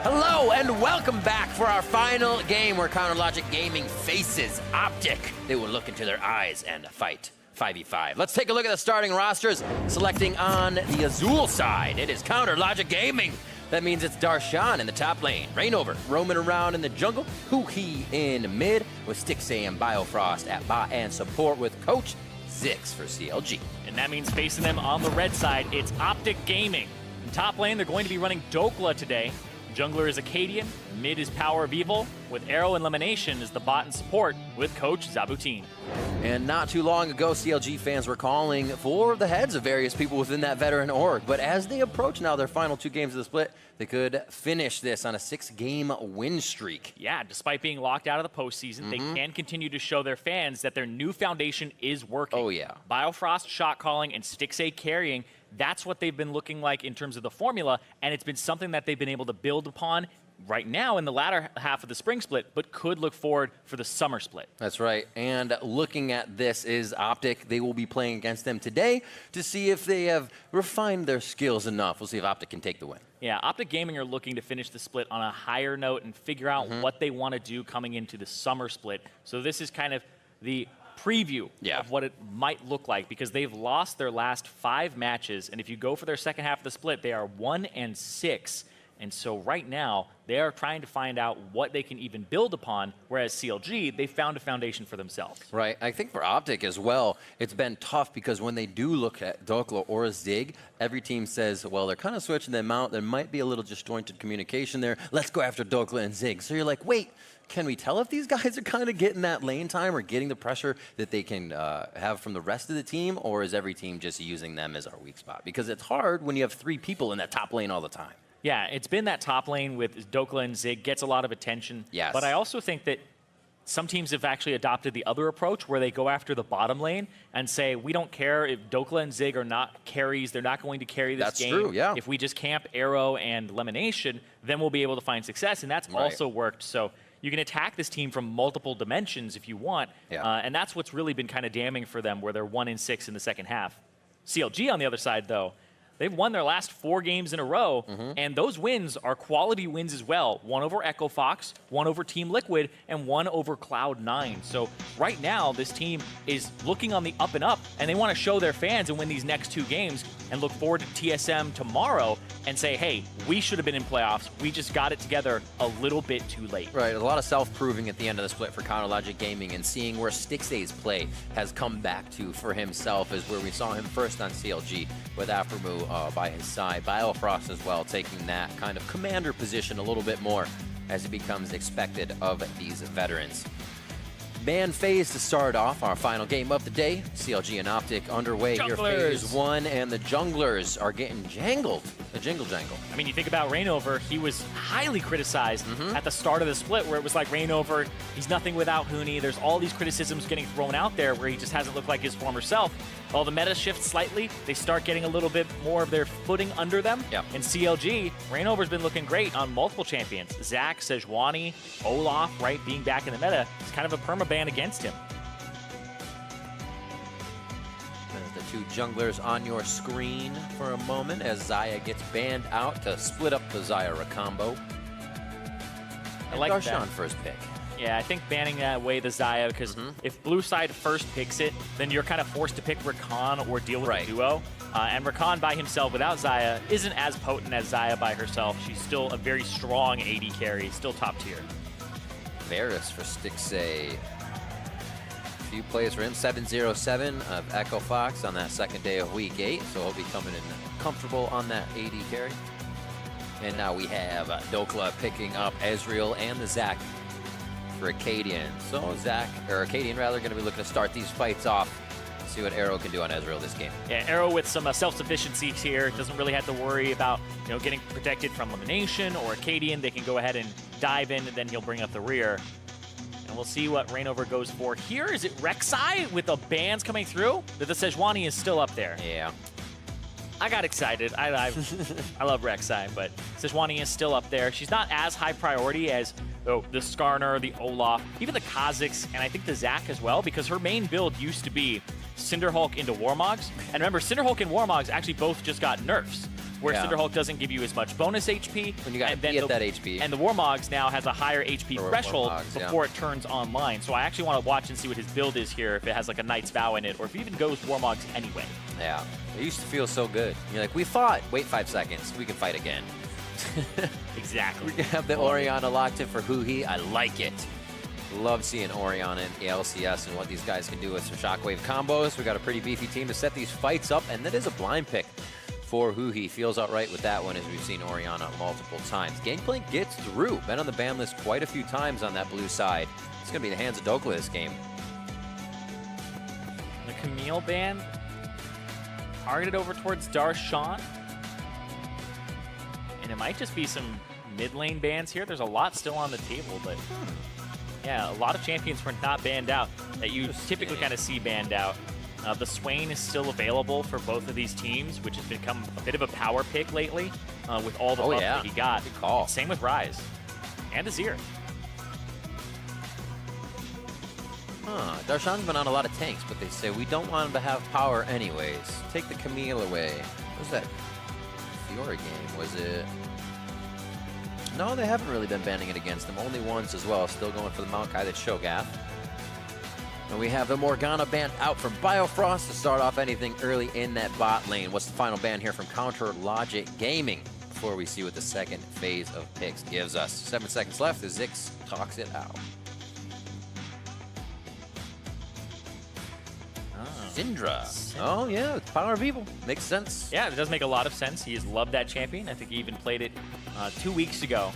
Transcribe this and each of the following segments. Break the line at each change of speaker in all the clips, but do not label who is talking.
Hello and welcome back for our final game where Counter Logic Gaming faces OpTic. They will look into their eyes and fight 5v5. Let's take a look at the starting rosters. Selecting on the Azul side, it is Counter Logic Gaming. That means it's Darshan in the top lane, Rainover roaming around in the jungle, Huhi in mid, with Stixay and Biofrost at bot and support with Coach Zix for CLG.
And that means facing them on the red side, it's OpTic Gaming. In top lane, they're going to be running Dokla today. Jungler is Acadian, mid is Power of Evil, with Arrow and Elimination as the bot and support with Coach Zabutin.
And not too long ago, CLG fans were calling for the heads of various people within that veteran org. But as they approach now their final 2 games of the split, they could finish this on a 6-game win streak.
Yeah, despite being locked out of the postseason, they can continue to show their fans that their new foundation is working.
Oh, yeah.
Biofrost shot calling and Stixay carrying. That's what they've been looking like in terms of the formula, and it's been something that they've been able to build upon right now in the latter half of the spring split, but could look forward for the summer split.
That's right. And looking at this is OpTic. They will be playing against them today to see if they have refined their skills enough. We'll see if OpTic can take the win.
Yeah, OpTic Gaming are looking to finish the split on a higher note and figure out what they want to do coming into the summer split. So this is kind of the preview of what it might look like, because they've lost their last 5 matches, and if you go for their second half of the split, they are 1-6. And so right now, they are trying to find out what they can even build upon, whereas CLG, they found a foundation for themselves.
Right. I think for OpTic as well, it's been tough because when they do look at Dokla or Zig, every team says, well, they're kind of switching them out. There might be a little disjointed communication there. Let's go after Dokla and Zig. So you're like, wait, can we tell if these guys are kind of getting that lane time or getting the pressure that they can have from the rest of the team, or is every team just using them as our weak spot? Because it's hard when you have 3 people in that top lane all the time.
Yeah, it's been that top lane with Dokla and Zig, gets a lot of attention.
Yes.
But I also think that some teams have actually adopted the other approach where they go after the bottom lane and say, we don't care if Dokla and Zig are not carries, they're not going to carry this game.
That's true, yeah.
If we just camp Arrow and Elimination, then we'll be able to find success, and that's also worked. So you can attack this team from multiple dimensions if you want, and that's what's really been kind of damning for them, where they're 1-6 in the second half. CLG on the other side, though, they've won their last 4 games in a row, and those wins are quality wins as well. 1 over Echo Fox, 1 over Team Liquid, and 1 over Cloud9. So right now, this team is looking on the up and up, and they want to show their fans and win these next 2 games and look forward to TSM tomorrow and say, hey, we should have been in playoffs. We just got it together a little bit too late.
Right, a lot of self-proving at the end of the split for Counter Logic Gaming, and seeing where Stixay's play has come back to for himself is where we saw him first on CLG with Aframu by his side. Biofrost as well, taking that kind of commander position a little bit more as it becomes expected of these veterans. Man phase to start off our final game of the day. CLG and OpTic underway here. Phase 1, and the junglers are getting jangled. A jingle jangle.
I mean, you think about Rainover, he was highly criticized at the start of the split, where it was like, Rainover, he's nothing without Huni. There's all these criticisms getting thrown out there where he just hasn't looked like his former self. Well, the meta shifts slightly. They start getting a little bit more of their footing under them. In CLG, Rainover's been looking great on multiple champions. Zac, Sejuani, Olaf, right, being back in the meta. It's kind of a permaban against him.
There's the 2 junglers on your screen for a moment as Xayah gets banned out to split up the Xayah combo.
I like
Darshan
that.
first pick.
Yeah, I think banning that away the Xayah, because if blue side first picks it, then you're kind of forced to pick Rakan or deal with a duo. And Rakan by himself without Xayah isn't as potent as Xayah by herself. She's still a very strong AD carry, still top tier.
Varus for Stixay. Few plays for him, 707 of Echo Fox on that second day of week 8, so he'll be coming in comfortable on that AD carry. And now we have Dokla picking up Ezreal and the Zac for Acadian. So Acadian rather, going to be looking to start these fights off. See what Arrow can do on Ezreal this game.
Yeah, Arrow with some self-sufficiency here. Doesn't really have to worry about getting protected from elimination, or Acadian. They can go ahead and dive in, and then he'll bring up the rear. And we'll see what Rainover goes for here. Is it Rek'Sai with the bans coming through? The Sejuani is still up there.
Yeah.
I got excited. I love Rek'Sai, but Sejuani is still up there. She's not as high priority as the Skarner, the Olaf, even the Kha'Zix, and I think the Zac as well, because her main build used to be Cinderhulk into Warmogs. And remember, Cinderhulk and Warmogs actually both just got nerfs. where Cinderhulk doesn't give you as much bonus HP.
When you got to get that HP.
And the Warmogs now has a higher HP threshold before it turns online. So I actually want to watch and see what his build is here, if it has like a Knight's Vow in it, or if it even goes Warmogs anyway.
Yeah, it used to feel so good. You're like, we fought. Wait 5 seconds. We can fight again.
Exactly.
We have the Orianna locked in for Huhi. I like it. Love seeing Orianna in the LCS and what these guys can do with some shockwave combos. We got a pretty beefy team to set these fights up, and that is a blind pick for Huhi. Feels outright with that one, as we've seen Orianna multiple times. Gangplank gets through. Been on the ban list quite a few times on that blue side. It's going to be the hands of Dokla this game.
The Camille ban targeted over towards Darshan. And it might just be some mid lane bans here. There's a lot still on the table, but yeah, a lot of champions were not banned out that you typically kind of see banned out. The Swain is still available for both of these teams, which has become a bit of a power pick lately with all the buff that he got.
Good call.
Same with Ryze and Azir.
Darshan's been on a lot of tanks, but they say we don't want him to have power anyways. Take the Camille away. What was that Fiora game? Was it? No, they haven't really been banning it against them. Only once as well. Still going for the Maokai that's Shogath. And we have the Morgana ban out from Biofrost to start off anything early in that bot lane. What's the final ban here from Counter Logic Gaming before we see what the second phase of picks gives us? 7 seconds left as Zix talks it out. Syndra. Oh, yeah, it's Power of Evil. Makes sense.
Yeah, it does make a lot of sense. He has loved that champion. I think he even played it 2 weeks ago.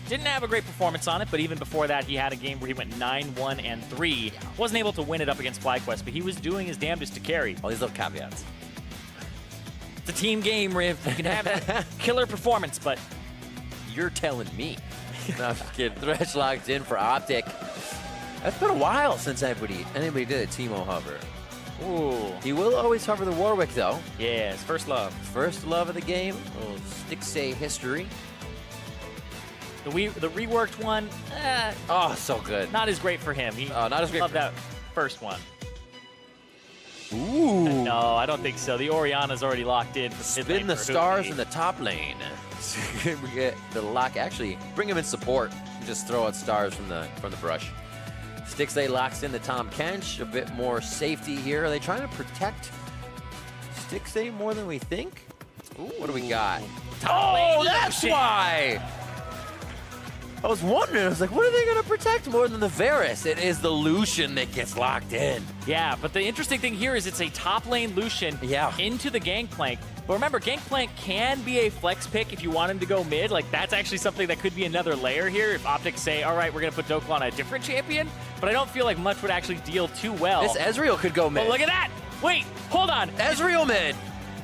Didn't have a great performance on it, but even before that, he had a game where he went 9-1-3. Wasn't able to win it up against FlyQuest, but he was doing his damnedest to carry.
All these little caveats.
It's a team game, Riv. You can have that killer performance, but
you're telling me. No, I'm just kidding. Thresh locked in for OpTic. That's been a while since anybody did a Teemo hover. Ooh. He will always hover the Warwick, though.
Yeah, his first love.
First love of the game. A little Stixay history.
The reworked one,
oh, so good.
Not as great for him. He
not as great.
Loved that first one.
Ooh.
No, I don't think so. The Orianna's already locked in.
Spin the stars in the top lane. We get the lock. Actually, bring him in support. Just throw out stars from the brush. Stixay locks in the Tom Kench. A bit more safety here. Are they trying to protect Stixay more than we think? Ooh, what do we got? Oh, that's why! I was wondering, I was like, what are they going to protect more than the Varus? It is the Lucian that gets locked in.
Yeah, but the interesting thing here is it's a top lane Lucian into the Gangplank. But remember, Gangplank can be a flex pick if you want him to go mid. Like, that's actually something that could be another layer here if OpTic say, all right, we're going to put Dokla on a different champion. But I don't feel like much would actually deal too well.
This Ezreal could go mid.
Oh, look at that! Wait, hold on.
Ezreal mid!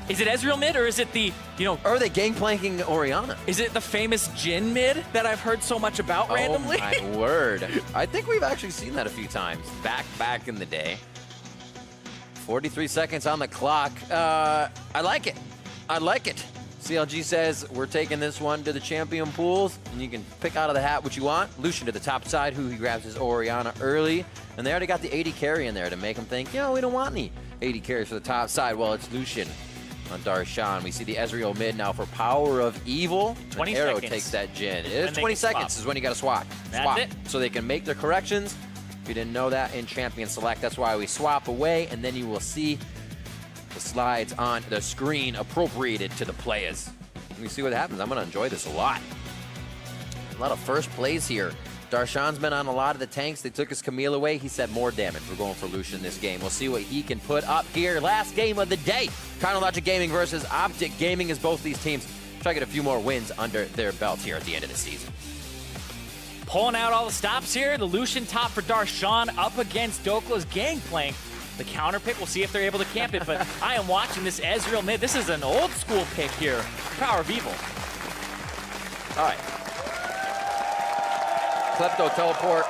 Is it Ezreal mid, or is it the, Or
are they gangplanking Orianna?
Is it the famous Jhin mid that I've heard so much about randomly?
Oh my word. I think we've actually seen that a few times back in the day. 43 seconds on the clock. I like it. I like it. CLG says we're taking this one to the champion pools, and you can pick out of the hat what you want. Lucian to the top side, who he grabs his Orianna early, and they already got the 80 carry in there to make him think, we don't want any 80 carries for the top side. Well, it's Lucian on Darshan. We see the Ezreal mid now for Power of Evil.
20
Arrow
seconds.
takes that Jhin. It is 20 seconds is when you got to swap.
That's it.
So they can make their corrections. If you didn't know that in Champion Select, that's why we swap away, and then you will see the slides on the screen appropriated to the players. Let me see what happens. I'm going to enjoy this a lot. A lot of first plays here. Darshan's been on a lot of the tanks. They took his Camille away. He said more damage. We're going for Lucian this game. We'll see what he can put up here. Last game of the day. Chronologic Gaming versus OpTic Gaming, as both these teams try to get a few more wins under their belt here at the end of the season.
Pulling out all the stops here. The Lucian top for Darshan up against Dokla's Gangplank. The counter pick, we'll see if they're able to camp it, but I am watching this Ezreal mid. This is an old school pick here. Power of Evil.
All right. Klepto teleport.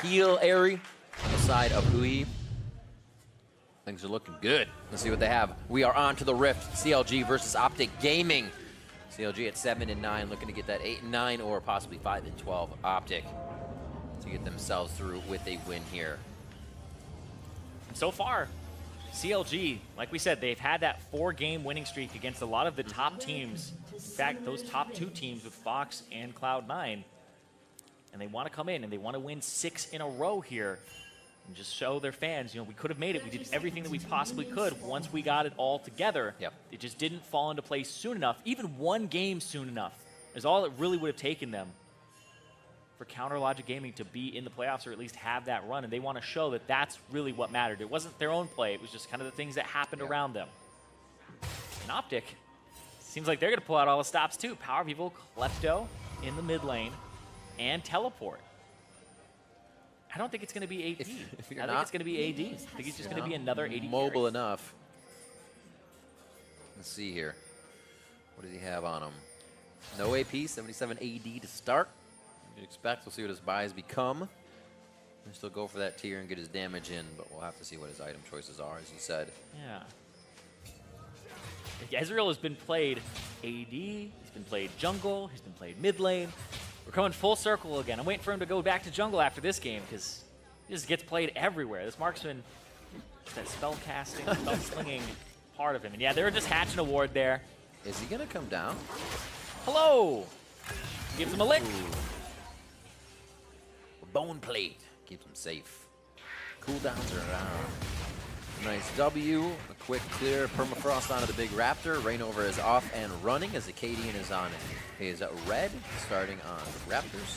Heal Airy on the side of Hui. Things are looking good. Let's see what they have. We are on to the Rift. CLG versus OpTic Gaming. CLG at 7-9, looking to get that 8-9 or possibly 5-12 OpTic to get themselves through with a win here.
So far, CLG, like we said, they've had that 4-game winning streak against a lot of the top teams. In fact, those top 2 teams with Fox and Cloud9. And they want to come in and they want to win 6 in a row here and just show their fans, you know, we could have made it. We did everything that we possibly could once we got it all together.
Yep.
It just didn't fall into place soon enough. Even 1 game soon enough is all it really would have taken them for Counter Logic Gaming to be in the playoffs or at least have that run. And they want to show that that's really what mattered. It wasn't their own play. It was just kind of the things that happened around them. And OpTic, seems like they're going to pull out all the stops too. Power People, Klepto in the mid lane, and Teleport. I don't think it's going to be AD. I think it's going to be AD. I think he's just going to be another AD
mobile
carry.
enough. Let's see here. What does he have on him? No AP, 77 AD to start. You'd expect. We'll see what his buys become. He'll still go for that tier and get his damage in, but we'll have to see what his item choices are, as you said.
Yeah. Ezreal has been played AD, he's been played jungle, he's been played mid lane. We're coming full circle again. I'm waiting for him to go back to jungle after this game because he just gets played everywhere. This marksman, that spell casting, spell slinging part of him. And yeah, they were just hatching a ward there.
Is he going to come down?
Hello! Gives him a lick.
Bone plate. Keeps him safe. Cooldowns are around. Nice W. A quick clear permafrost onto the big raptor. Rainover is off and running as Acadian is on it. He is red, starting on Raptors.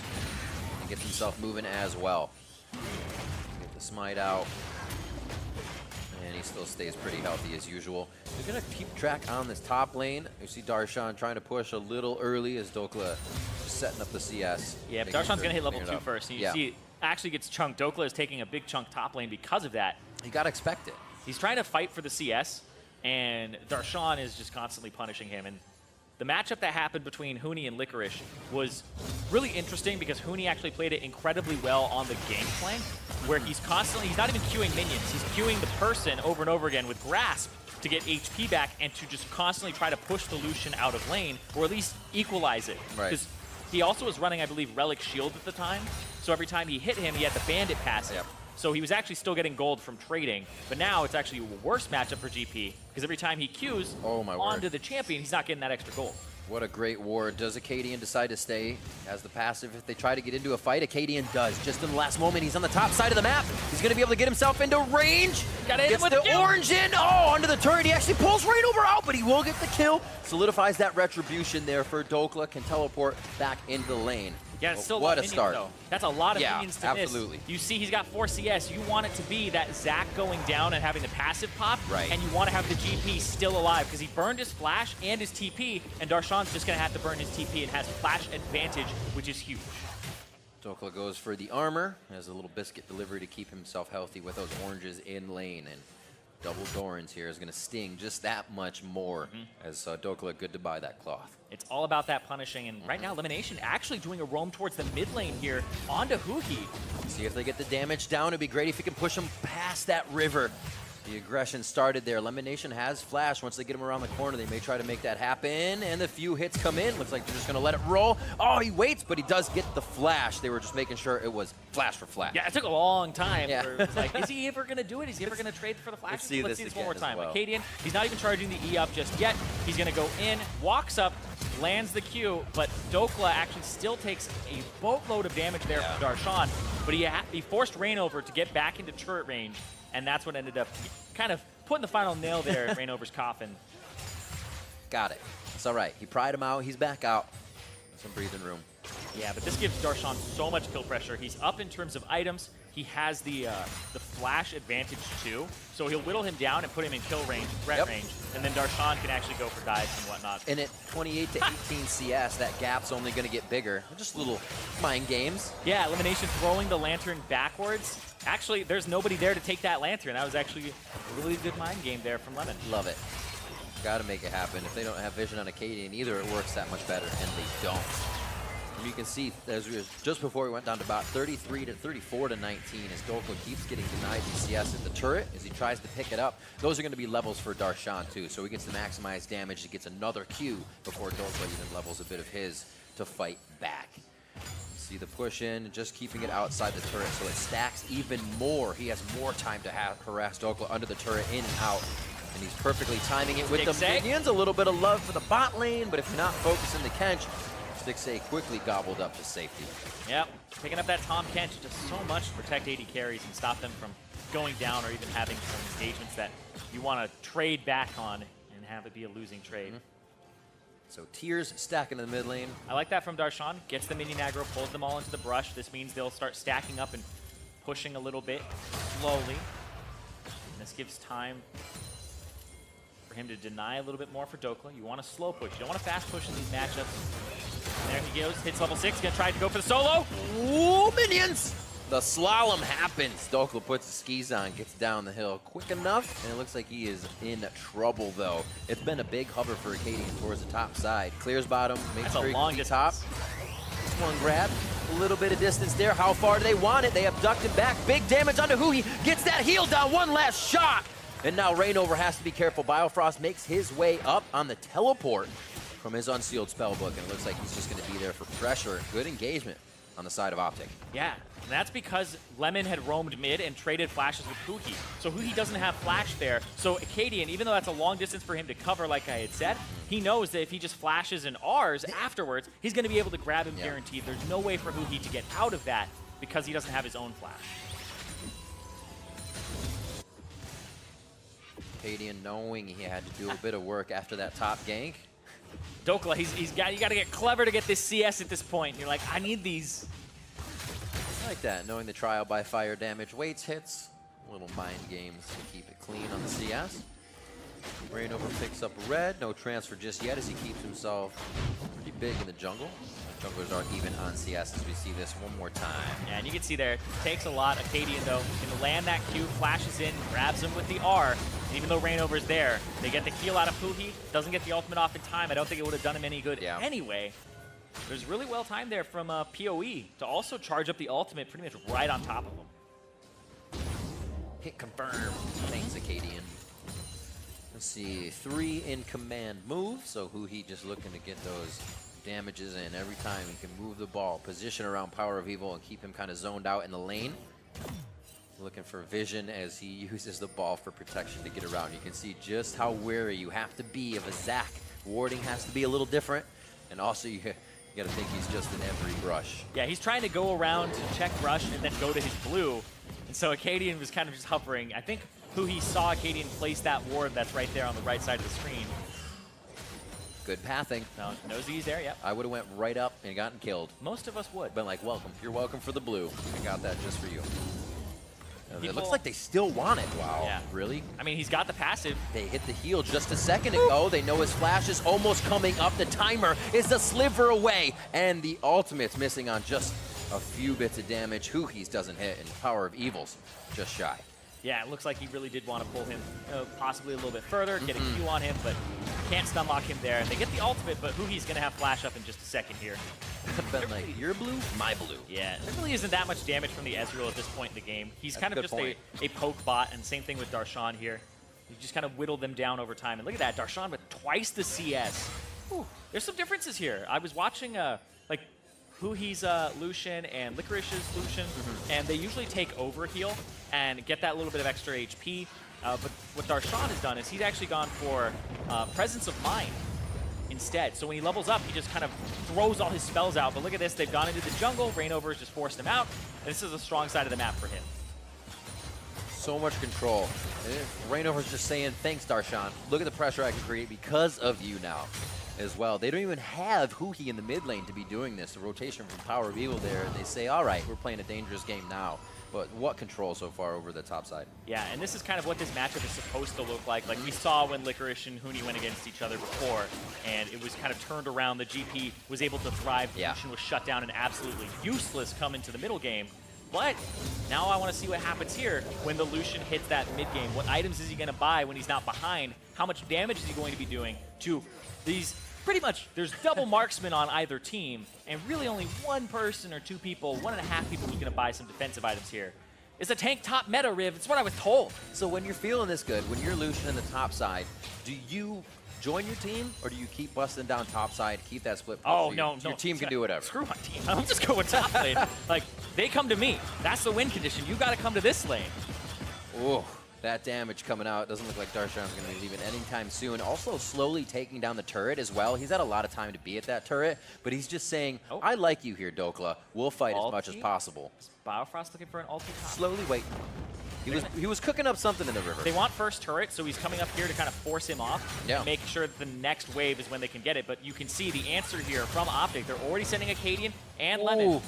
And gets himself moving as well. Get the smite out. And he still stays pretty healthy as usual. We're going to keep track on this top lane. You see Darshan trying to push a little early as Dokla setting up the CS.
Yeah, but Darshan's going to hit level 2 first. And you see it actually gets chunked. Dokla is taking a big chunk top lane because of that.
You got to expect it.
He's trying to fight for the CS, and Darshan is just constantly punishing him. And the matchup that happened between Huni and Licorice was really interesting because Huni actually played it incredibly well on the gangplank, where he's not even queuing minions. He's queuing the person over and over again with Grasp to get HP back and to just constantly try to push the Lucian out of lane, or at least equalize it.
Right.
Because he also was running, I believe, Relic Shield at the time, so every time he hit him, he had the Bandit passive.
Yep.
So he was actually still getting gold from trading, but now it's actually a worse matchup for GP because every time he queues onto the champion, he's not getting that extra gold.
What a great ward. Does Acadian decide to stay as the passive if they try to get into a fight? Acadian does. Just in the last moment, he's on the top side of the map. He's going to be able to get himself into range. Gets the orange in. Oh, under the turret. He actually pulls Rainover out, but he will get the kill. Solidifies that retribution there for Dokla. Can teleport back into the lane.
Yeah, it's still
what a
minions,
start.
Though. That's a lot of minions to
absolutely.
miss. You see he's got 4 CS. You want it to be that Zac going down and having the passive pop, and you want to have the GP still alive because he burned his flash and his TP, and Darshan's just going to have to burn his TP and has flash advantage, which is huge.
Dokla goes for the armor, has a little biscuit delivery to keep himself healthy with those oranges in lane, and double Dorans here is going to sting just that much more as Dokla good to buy that cloth.
It's all about that punishing, and right now Elimination actually doing a roam towards the mid lane here onto Huhi.
See if they get the damage down. It'd be great if he can push him past that river. The aggression started there. Elimination has flash. Once they get him around the corner, they may try to make that happen. And the few hits come in. Looks like they're just going to let it roll. Oh, he waits, but he does get the flash. They were just making sure it was flash for flash.
Yeah, it took a long time. It's like, is he ever going to do it? Is he ever going to trade for the flash?
Let's see this
one more time.
Well.
Acadian, he's not even charging the E up just yet. He's going to go in, walks up, lands the Q, but Dokla actually still takes a boatload of damage there from Darshan. But he forced Rainover to get back into turret range, and that's what ended up kind of putting the final nail there in Rainover's coffin.
Got it. It's all right. He pried him out. He's back out. Some breathing room.
Yeah, but this gives Darshan so much kill pressure. He's up in terms of items. He has the flash advantage too, so he'll whittle him down and put him in kill range, threat range, and then Darshan can actually go for dives and whatnot.
And at 28 to 18 CS, that gap's only going to get bigger. Just little mind games.
Yeah, Elimination throwing the lantern backwards. Actually, there's nobody there to take that lantern. That was actually a really good mind game there from Lemon.
Love it. Got to make it happen. If they don't have vision on Acadian either, it works that much better, and they don't. And you can see, as just before we went down to about 33 to 34 to 19, as Dokla keeps getting denied the CS at the turret as he tries to pick it up. Those are going to be levels for Darshan too, so he gets to maximize damage. He gets another Q before Dokla even levels a bit of his to fight back. See the push in, just keeping it outside the turret so it stacks even more. He has more time to harass Dokla under the turret, in and out. And he's perfectly timing it with the minions. A little bit of love for the bot lane, but if you're not focusing the Kench, Stixxay quickly gobbled up to safety.
Yep, picking up that Tom Kench does so much to protect AD carries and stop them from going down or even having some engagements that you want to trade back on and have it be a losing trade.
So Tears stacking in the mid lane.
I like that from Darshan. Gets the minion aggro, pulls them all into the brush. This means they'll start stacking up and pushing a little bit slowly. And this gives time for him to deny a little bit more for Dokla. You want to slow push. You don't want to fast push in these matchups. And there he goes. Hits level 6. Gonna try to go for the solo.
Ooh, minions! The slalom happens. Dokla puts his skis on, gets down the hill quick enough, and it looks like he is in trouble, though. It's been a big hover for Acadian towards the top side. Clears bottom, makes sure he can see top. This one grab, a little bit of distance there. How far do they want it? They abduct him back. Big damage onto Huhi. Gets that heal down. One last shot. And now Rainover has to be careful. Biofrost makes his way up on the teleport from his unsealed spellbook, and it looks like he's just going to be there for pressure. Good engagement on the side of OpTic.
Yeah, and that's because Lemon had roamed mid and traded flashes with Huhi. So Huhi doesn't have flash there. So Acadian, even though that's a long distance for him to cover, like I had said, he knows that if he just flashes and Rs afterwards, he's going to be able to grab him guaranteed. There's no way for Huhi to get out of that because he doesn't have his own flash.
Acadian knowing he had to do a bit of work after that top gank.
Dokla, you got to get clever to get this CS at this point. You're like, I need these.
I like that, knowing the trial by fire damage waits hits. Little mind games to keep it clean on the CS. Rainover picks up a red. No transfer just yet as he keeps himself pretty big in the jungle. Junglers are even on CS as we see this one more time.
Yeah, and you can see there, it takes a lot. Acadian, though, can land that Q, flashes in, grabs him with the R. And even though Rainover's there, they get the heal out of Huhi. Doesn't get the ultimate off in time. I don't think it would have done him any good anyway. It was really well timed there from PoE to also charge up the ultimate pretty much right on top of him.
Hit confirmed. Thanks, Acadian. Let's see, 3 in command move. So Huhi just looking to get those damages in every time he can move the ball, position around Power of Evil, and keep him kind of zoned out in the lane. Looking for vision as he uses the ball for protection to get around. You can see just how wary you have to be of a Zac. Warding has to be a little different, and also you got to think he's just in every brush.
Yeah, he's trying to go around to check brush and then go to his blue, and so Acadian was kind of just hovering. I think Huhi saw Acadian place that ward that's right there on the right side of the screen.
Good pathing.
No, knows he's there, yep.
I would have went right up and gotten killed.
Most of us would.
Been like, welcome. You're welcome for the blue. I got that just for you. It looks like they still want it. Wow.
Yeah.
Really?
I mean, he's got the passive.
They hit the heal just a second ago. They know his flash is almost coming up. The timer is a sliver away. And the ultimate's missing on just a few bits of damage. Huhi's doesn't hit, and Power of Evil's just shy.
Yeah, it looks like he really did want to pull him possibly a little bit further, get a Q on him, but can't stun lock him there. They get the ultimate, but Huhi's going to have flash up in just a second here.
Been like, your blue, my blue.
Yeah, there really isn't that much damage from the Ezreal at this point in the game. He's kind of just a poke bot, and same thing with Darshan here. You just kind of whittled them down over time. And look at that, Darshan with twice the CS. Whew. There's some differences here. I was watching like Huhi's Lucian and Licorice's Lucian, and they usually take overheal and get that little bit of extra HP. But what Darshan has done is he's actually gone for Presence of Mind instead. So when he levels up, he just kind of throws all his spells out. But look at this, they've gone into the jungle, Rainover has just forced him out, and this is a strong side of the map for him.
So much control. Rainover's just saying, thanks, Darshan. Look at the pressure I can create because of you now as well. They don't even have Huhi in the mid lane to be doing this. The rotation from Power of Evil there, and they say, all right, we're playing a dangerous game now. But what control so far over the top side?
Yeah, and this is kind of what this matchup is supposed to look like. Like we saw when Licorice and Huni went against each other before, and it was kind of turned around. The GP was able to thrive. Yeah. Lucian was shut down and absolutely useless come into the middle game. But now I want to see what happens here when the Lucian hits that mid game. What items is he going to buy when he's not behind? How much damage is he going to be doing to these? Pretty much, there's double marksmen on either team, and really only one person or two people, 1.5 people who's going to buy some defensive items here. It's a tank top meta, Riv. It's what I was told.
So when you're feeling this good, when you're Lucian in the top side, do you join your team, or do you keep busting down top side, keep that split push?
Oh,
so
no.
Your team can do whatever.
Screw my team. I'm just going top lane. Like, they come to me. That's the win condition. You got to come to this lane.
Oh, that damage coming out. Doesn't look like Darshan's going to be leaving anytime soon. Also slowly taking down the turret as well. He's had a lot of time to be at that turret, but he's just saying, I like you here, Dokla. We'll fight as much as possible.
Is Biofrost looking for an ulti top?
Slowly wait. He was cooking up something in the river.
They want first turret, so he's coming up here to kind of force him off.
Yeah.
Make sure that the next wave is when they can get it. But you can see the answer here from OpTic. They're already sending Acadian and Lemon.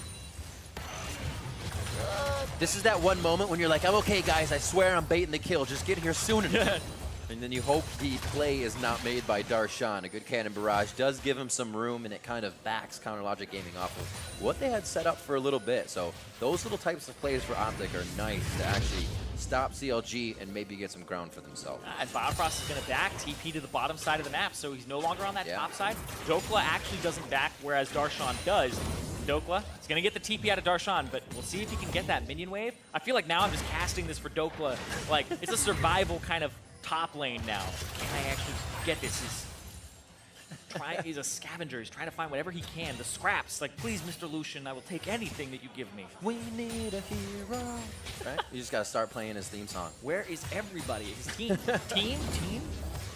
This is that one moment when you're like, I'm okay, guys. I swear I'm baiting the kill. Just get here soon enough. And then you hope the play is not made by Darshan. A good cannon barrage does give him some room, and it kind of backs Counter Logic Gaming off of what they had set up for a little bit. So those little types of plays for OpTic are nice to actually stop CLG and maybe get some ground for themselves.
And Biofrost is going to back TP to the bottom side of the map, so he's no longer on that top side. Dokla actually doesn't back, whereas Darshan does. Dokla is going to get the TP out of Darshan, but we'll see if he can get that minion wave. I feel like now I'm just casting this for Dokla. Like, it's a survival kind of top lane now. Can I actually get this? He's a scavenger. He's trying to find whatever he can. The scraps. Like, please, Mr. Lucian, I will take anything that you give me.
We need a hero. Right? You just got to start playing his theme song.
Where is everybody? His team? Team?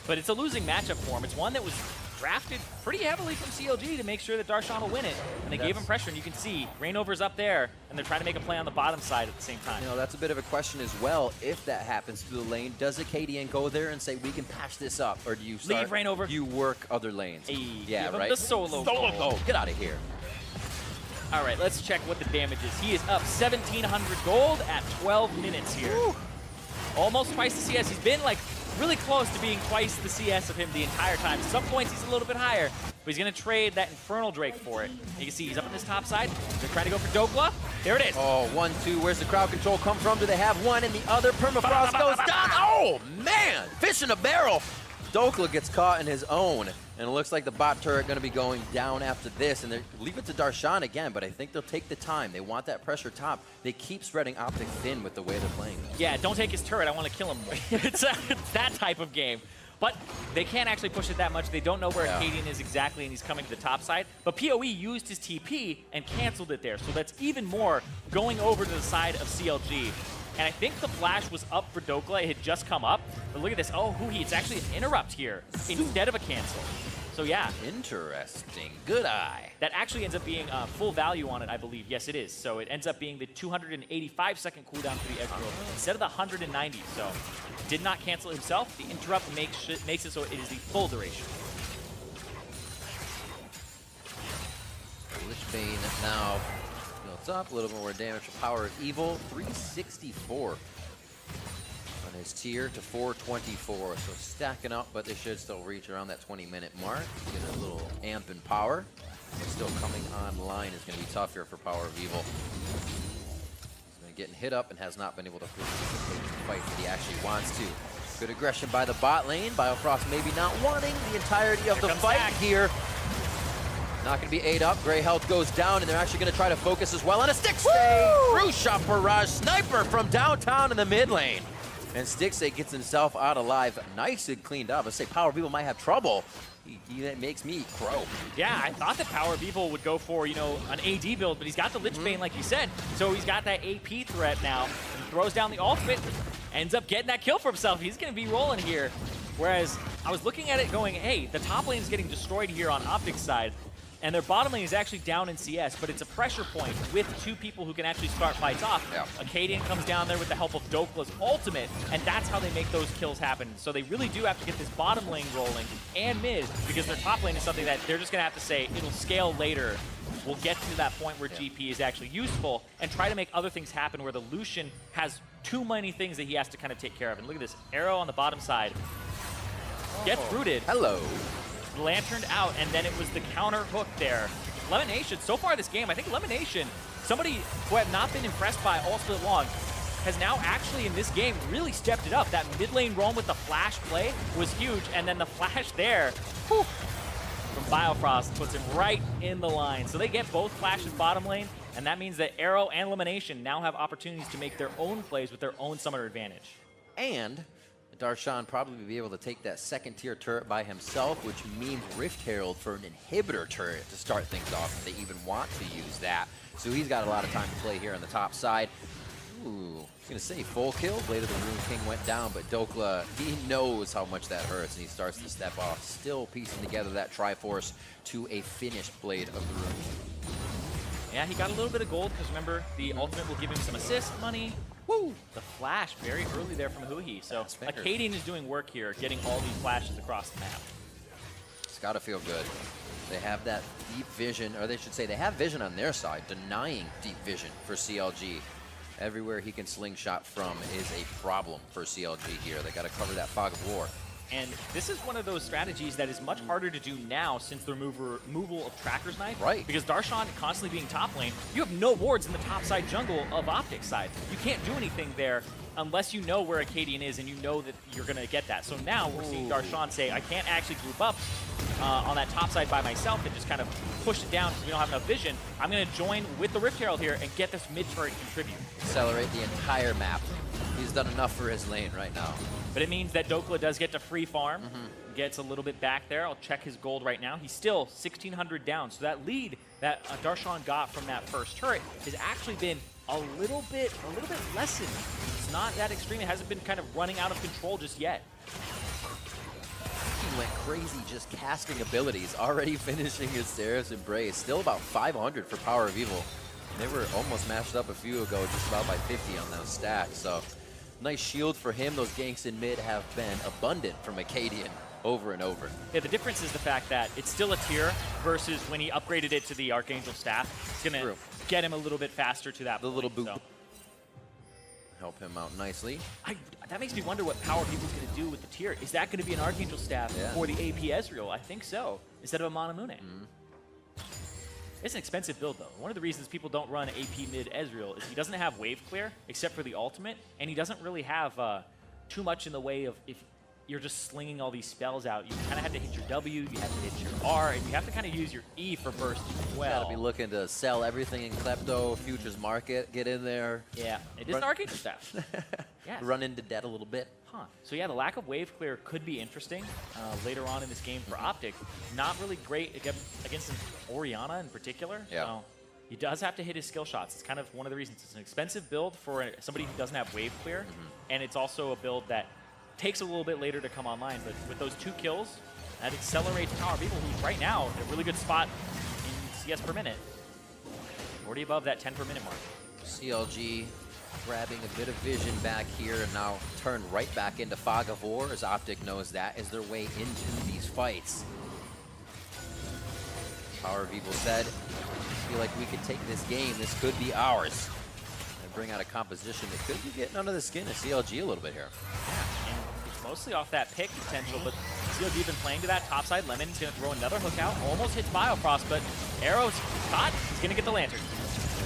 But it's a losing matchup for him. It's one that was drafted pretty heavily from CLG to make sure that Darshan will win it. And they gave him pressure, and you can see Rainover's up there, and they're trying to make a play on the bottom side at the same time.
You know, that's a bit of a question as well. If that happens to the lane, does Acadian go there and say, we can patch this up? Or do you start,
leave Rainover?
You work other lanes?
Yeah,
right?
The solo goal.
Get out of here.
All right, let's check what the damage is. He is up 1,700 gold at 12 minutes here. Woo. Almost twice the CS. He's been like really close to being twice the CS of him the entire time. At some points he's a little bit higher, but he's going to trade that Infernal Drake for it. You can see he's up on this top side. They're trying to go for Dokla. There it is.
Oh, 1-2. Where's the crowd control come from? Do they have one? And the other permafrost goes down. Oh, man. Fish in a barrel. Dokla gets caught in his own, and it looks like the bot turret going to be going down after this, and they leave it to Darshan again, but I think they'll take the time. They want that pressure top. They keep spreading OpTic thin with the way they're playing.
Yeah, don't take his turret. I want to kill him more. It's that type of game. But they can't actually push it that much. They don't know where Acadian is exactly, and he's coming to the top side. But PoE used his TP and canceled it there, so that's even more going over to the side of CLG. And I think the flash was up for Dokla. It had just come up. But look at this. Oh, it's actually an interrupt here instead of a cancel. So yeah.
Interesting. Good eye.
That actually ends up being full value on it, I believe. Yes, it is. So it ends up being the 285-second cooldown for the edge roll instead of the 190. So did not cancel himself. The interrupt makes it so it is the full duration.
Lichbane now builds up. A little more damage for Power of Evil. 364 on his tier to 424. So stacking up, but they should still reach around that 20-minute mark. Get a little amp in power. But still coming online is going to be tough here for Power of Evil. He's been getting hit up and has not been able to fight that he actually wants to. Good aggression by the bot lane. Biofrost maybe not wanting the entirety of the fight here. Not going to be ate up. Gray health goes down, and they're actually going to try to focus as well on a stick stay. True shot barrage sniper from downtown in the mid lane. And Stixay gets himself out alive. Nice and cleaned up. I say Power of Evil might have trouble. That makes me crow.
Yeah, I thought that Power of Evil would go for, an AD build, but he's got the Lichbane, like you said. So he's got that AP threat now. And throws down the ultimate, ends up getting that kill for himself. He's going to be rolling here. Whereas I was looking at it going, hey, the top lane is getting destroyed here on OpTic's side. And their bottom lane is actually down in CS, but it's a pressure point with two people who can actually start fights off. Yeah. Acadian comes down there with the help of Dokla's ultimate, and that's how they make those kills happen. So they really do have to get this bottom lane rolling and mid, because their top lane is something that they're just going to have to say, it'll scale later. We'll get to that point where GP is actually useful and try to make other things happen where the Lucian has too many things that he has to kind of take care of. And look at this, arrow on the bottom side. Gets rooted.
Hello.
Lanterned out, and then it was the counter hook there. Lemonation, so far this game, I think Lemonation, somebody who have not been impressed by all split long, has now actually in this game really stepped it up. That mid lane roam with the flash play was huge, and then the flash there from Biofrost puts him right in the line. So they get both flashes bottom lane, And that means that Arrow and Elimination now have opportunities to make their own plays with their own summoner advantage.
And Darshan probably be able to take that second tier turret by himself, which means Rift Herald for an inhibitor turret to start things off if they even want to use that. So he's got a lot of time to play here on the top side. Ooh, I was going to say full kill. Blade of the Rune King went down, but Dokla, he knows how much that hurts, and he starts to step off, still piecing together that Triforce to a finished Blade of the Rune.
Yeah, he got a little bit of gold, because remember, the ultimate will give him some assist money. Woo! The flash very early there from Huhi. So Acadian is doing work here, getting all these flashes across the map.
It's got to feel good. They have that deep vision, or they should say they have vision on their side, denying deep vision for CLG. Everywhere he can slingshot from is a problem for CLG here. They got to cover that Fog of War.
And this is one of those strategies that is much harder to do now since the removal of Tracker's Knife.
Right.
Because Darshan constantly being top lane, you have no wards in the top side jungle of OpTic side. You can't do anything there unless you know where Acadian is and you know that you're going to get that. So now we're seeing Darshan say, I can't actually group up on that top side by myself and just kind of push it down because we don't have enough vision. I'm going to join with the Rift Herald here and get this mid turret contribute.
Accelerate the entire map. He's done enough for his lane right now.
But it means that Dokla does get to free farm, gets a little bit back there. I'll check his gold right now. He's still 1,600 down. So that lead that Darshan got from that first turret has actually been a little bit lessened. It's not that extreme. It hasn't been kind of running out of control just yet.
He went crazy just casting abilities, already finishing his Seraph's Embrace. Still about 500 for Power of Evil. They were almost matched up a few ago, just about by 50 on those stacks. So nice shield for him. Those ganks in mid have been abundant from Acadian over and over.
Yeah, the difference is the fact that it's still a tier versus when he upgraded it to the Archangel Staff. It's going to get him a little bit faster to that point.
The little boop.
So.
Help him out nicely.
That makes me wonder what Power of Evil's going to do with the tier. Is that going to be an Archangel Staff for the AP Ezreal? I think so, instead of a Manamune. It's an expensive build, though. One of the reasons people don't run AP mid Ezreal is he doesn't have wave clear, except for the ultimate, and he doesn't really have too much in the way of if you're just slinging all these spells out. You kind of have to hit your W, you have to hit your R, and you have to kind of use your E for burst as well.
Got to be looking to sell everything in Klepto, Futures Market, get in there.
Yeah, it is an Archangel Staff. Yes.
Run into debt a little bit.
So yeah, the lack of wave clear could be interesting later on in this game for OpTic. Not really great against Orianna in particular.
Yeah.
So he does have to hit his skill shots. It's kind of one of the reasons. It's an expensive build for somebody who doesn't have wave clear, and it's also a build that takes a little bit later to come online. But with those 2 kills, that accelerates Power of Evil, who's right now in a really good spot in CS per minute. Already above that 10 per minute mark.
CLG grabbing a bit of vision back here and now turned right back into Fog of War, as OpTic knows that is their way into these fights. Power of Evil said, I feel like we could take this game, this could be ours. And bring out a composition that could be getting under the skin of CLG a little bit here.
Yeah, and it's mostly off that pick potential, but CLG been playing to that topside. Lemon is going to throw another hook out, almost hits Biofrost, but Arrow's caught, he's going to get the lantern.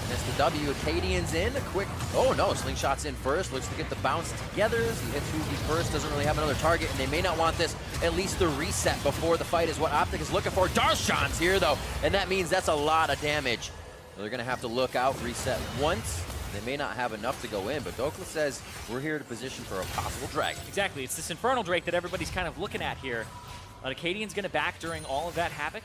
Missed the W. Acadian's in. A quick. Oh no, Slingshot's in first. Looks to get the bounce together. He hits Hugi first. Doesn't really have another target, and they may not want this. At least the reset before the fight is what OpTic is looking for. Darshan's here though, and that means that's a lot of damage. They're gonna have to look out. Reset once. They may not have enough to go in, but Dokla says we're here to position for a possible dragon.
Exactly. It's this Infernal Drake that everybody's kind of looking at here. Acadian's gonna back during all of that havoc.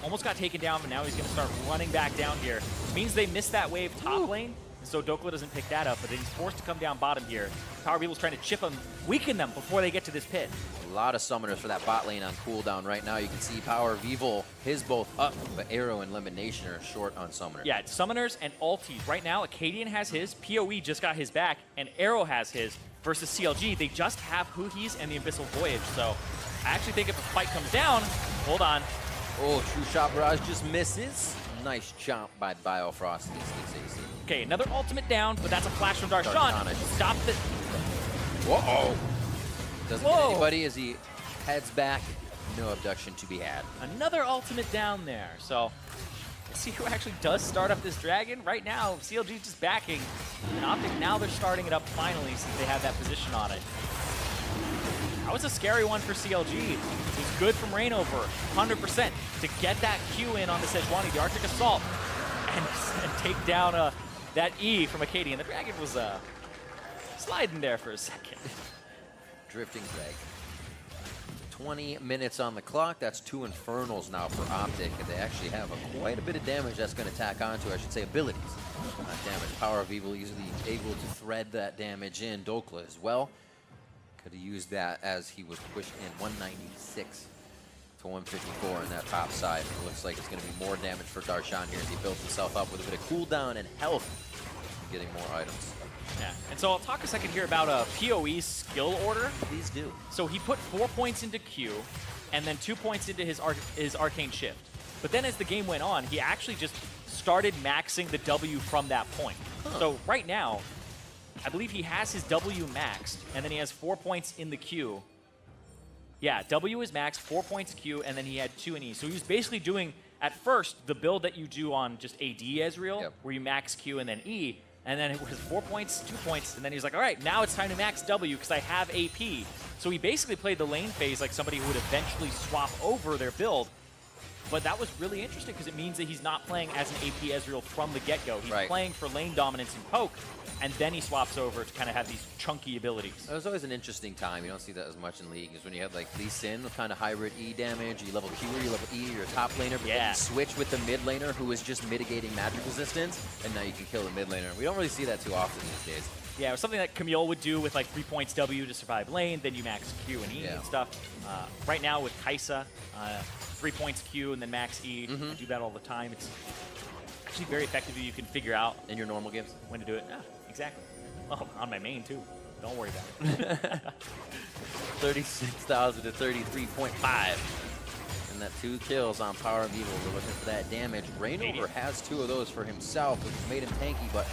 Almost got taken down, but now he's going to start running back down here. Means they missed that wave top lane, so Dokla doesn't pick that up, but then he's forced to come down bottom here. Power of Evil's trying to chip him, weaken them before they get to this pit.
A lot of summoners for that bot lane on cooldown right now. You can see Power of Evil, his both up, but Arrow and Elimination are short on summoners.
Yeah, it's summoners and ultis. Right now, Acadian has his, PoE just got his back, and Arrow has his. Versus CLG, they just have Huhi's and the Abyssal Voyage, so I actually think if a fight comes down, hold on.
Oh, True Shot Barrage just misses. Nice chomp by Biofrost.
Okay, another ultimate down, but that's a flash from Darshan. Stop the...
Whoa! Doesn't get anybody as he heads back. No abduction to be had.
Another ultimate down there. So, let's see who actually does start up this dragon. Right now, CLG just backing. And OpTic, now they're starting it up finally since they have that position on it. That was a scary one for CLG. It was good from Rainover, 100%, to get that Q in on the Sejuani, the Arctic Assault. and take down that E from Acadian. The Dragon was sliding there for a second.
Drifting Drag. 20 minutes on the clock. That's 2 Infernals now for OpTic, and they actually have quite a bit of damage that's going to tack onto, I should say, abilities. Not damage. Power of Evil easily able to thread that damage in. Dokla as well. Could have used that as he was pushed in 196 to 154 on that top side. It looks like it's going to be more damage for Darshan here as he builds himself up with a bit of cooldown and health, getting more items.
Yeah, and so I'll talk a second here about PoE's skill order.
Please do.
So he put 4 points into Q, and then 2 points into his Arcane Shift. But then as the game went on, he actually just started maxing the W from that point. Huh. So right now, I believe he has his W maxed, and then he has 4 points in the Q. Yeah, W is maxed, 4 points Q, and then he had 2 in E. So he was basically doing, at first, the build that you do on just AD Ezreal, where you max Q and then E. And then it was 4 points, 2 points, and then he's like, all right, now it's time to max W because I have AP. So he basically played the lane phase like somebody who would eventually swap over their build. But that was really interesting because it means that he's not playing as an AP Ezreal from the get-go. He's playing for lane dominance and poke, and then he swaps over to kind of have these chunky abilities.
It was always an interesting time. You don't see that as much in League, is when you have like Lee Sin with kind of hybrid E damage, you level Q, you level E, you're a top laner, but then you switch with the mid laner who is just mitigating magic resistance, and now you can kill the mid laner. We don't really see that too often these days.
Yeah, it was something that Camille would do with like 3 points W to survive lane, then you max Q and E and stuff. Right now with Kai'Sa, 3 points Q and then max E. I do that all the time. It's actually very effective if you can figure out
in your normal games
when to do it. Yeah, exactly. Oh, on my main too. Don't worry about it.
36,000 to 33.5. And that 2 kills on Power of Evil. We're looking for that damage. Rainover has 2 of those for himself, which made him tanky, but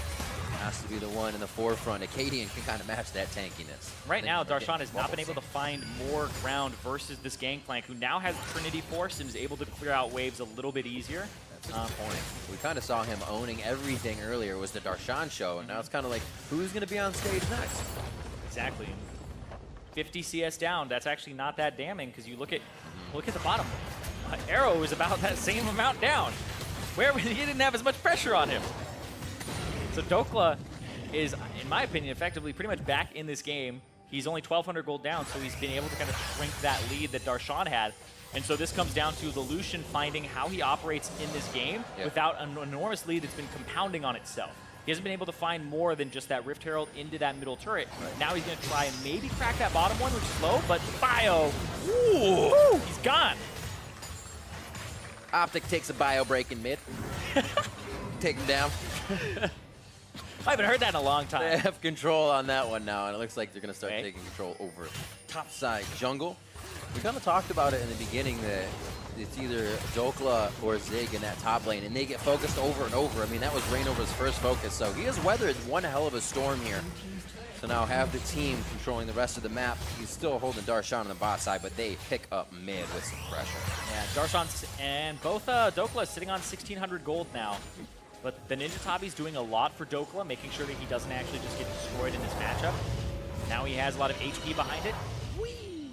has to be the one in the forefront. Acadian can kind of match that tankiness.
Right now, Darshan has not been able to find more ground versus this Gangplank, who now has Trinity Force and is able to clear out waves a little bit easier.
That's a good point. We kind of saw him owning everything earlier. It was the Darshan show, and now it's kind of like, who's going to be on stage next?
Exactly. 50 CS down. That's actually not that damning because you look at the bottom. Arrow is about that same amount down. Where he didn't have as much pressure on him. So Dokla is, in my opinion, effectively pretty much back in this game. He's only 1,200 gold down, so he's been able to kind of shrink that lead that Darshan had. And so this comes down to the Lucian finding how he operates in this game without an enormous lead that's been compounding on itself. He hasn't been able to find more than just that Rift Herald into that middle turret. Now he's going to try and maybe crack that bottom one, which is low, but Bio, he's gone.
OpTic takes a bio break in mid. Take him down.
I haven't heard that in a long time.
They have control on that one now, and it looks like they're going to start taking control over top side jungle. We kind of talked about it in the beginning that it's either Dokla or Zig in that top lane, and they get focused over and over. I mean, that was Rainover's first focus, so he has weathered one hell of a storm here. So now have the team controlling the rest of the map. He's still holding Darshan on the bot side, but they pick up mid with some pressure.
Yeah, Darshan and both Dokla sitting on 1,600 gold now. But the Ninja Tabi's doing a lot for Dokla, making sure that he doesn't actually just get destroyed in this matchup. Now he has a lot of HP behind it. Whee!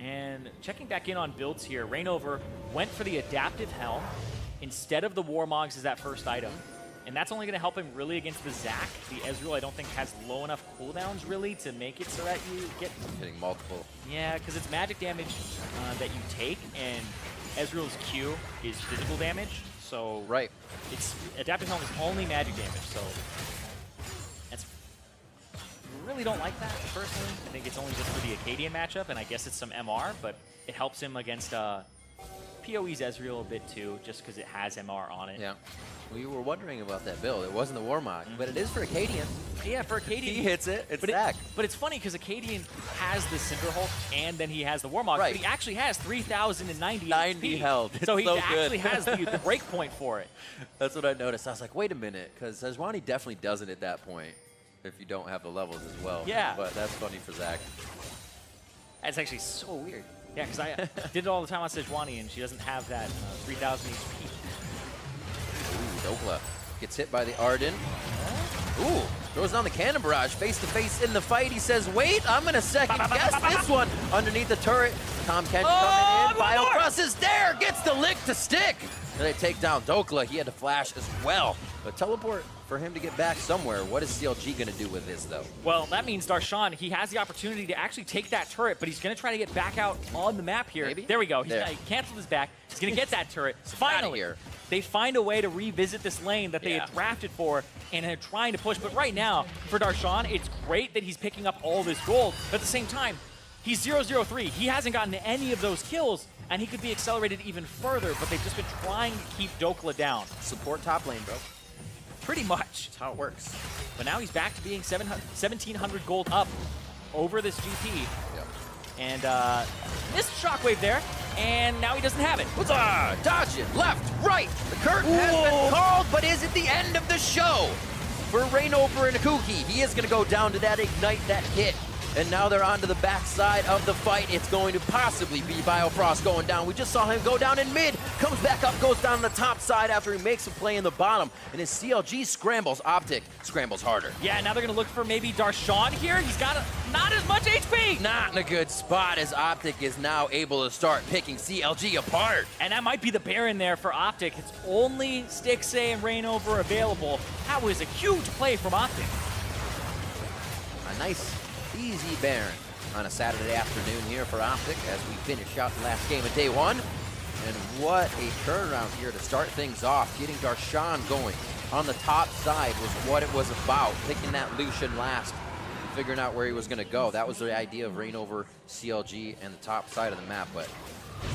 And checking back in on builds here, Rainover went for the Adaptive Helm instead of the Warmogs as that first item. And that's only going to help him really against the Zac. The Ezreal, I don't think, has low enough cooldowns really to make it so that you get...
Hitting multiple.
Yeah, because it's magic damage that you take, and Ezreal's Q is physical damage. So it's Adaptive Helm is only magic damage, so that's really don't like that personally. I think it's only just for the Acadian matchup, and I guess it's some MR, but it helps him against PoE's Ezreal a bit too, just because it has MR on it.
Yeah. We were wondering about that build. It wasn't the Warmog, but it is for Acadian.
Yeah, for Acadian.
He hits it. It's Zac.
But it's funny because Acadian has the Cinderhulk and then he has the Warmog, but he actually has 3,090 HP.
health.
So he actually has the break point for it.
That's what I noticed. I was like, wait a minute, because Sejuani definitely doesn't at that point if you don't have the levels as well.
Yeah.
But that's funny for Zac.
That's actually so weird. Yeah, because I did it all the time on Sejuani and she doesn't have that 3,000 HP.
Ooh, Dokla gets hit by the Arden. Ooh, throws down the Cannon Barrage face to face in the fight. He says, wait, I'm going to second guess this one underneath the turret. Tom Kench coming in. Biofrost is there, gets the lick to stick. And they take down Dokla. He had to flash as well. But teleport for him to get back somewhere. What is CLG going to do with this, though?
Well, that means Darshan, he has the opportunity to actually take that turret, but he's going to try to get back out on the map here.
Maybe?
There we go. He
There.
canceled his back. He's going to get that turret. Finally,
here.
they find a way to revisit this lane that they had drafted for and are trying to push. But right now, for Darshan, it's great that he's picking up all this gold. But at the same time, he's 0-0-3. He hasn't gotten any of those kills, and he could be accelerated even further, but they've just been trying to keep Dokla down.
Support top lane, bro.
Pretty much.
That's how it works.
But now he's back to being 1,700 gold up over this GP.
Yep.
And missed Shockwave there, and now he doesn't have it.
Dodge it, left, right. The curtain has been called, but is it the end of the show? For Rainover and Kuki, he is going to go down to that ignite, that hit. And now they're onto the backside of the fight. It's going to possibly be Biofrost going down. We just saw him go down in mid, comes back up, goes down the top side after he makes a play in the bottom. And as CLG scrambles, OpTic scrambles harder.
Yeah, now they're going to look for maybe Darshan here. He's got not as much HP.
Not in a good spot as OpTic is now able to start picking CLG apart.
And that might be the Baron there for OpTic. It's only Stixay and Rainover available. That was a huge play from OpTic.
A nice easy Baron on a Saturday afternoon here for OpTic as we finish out the last game of day one. And what a turnaround here to start things off. Getting Darshan going on the top side was what it was about. Picking that Lucian last and figuring out where he was going to go. That was the idea of Rainover, CLG, and the top side of the map. But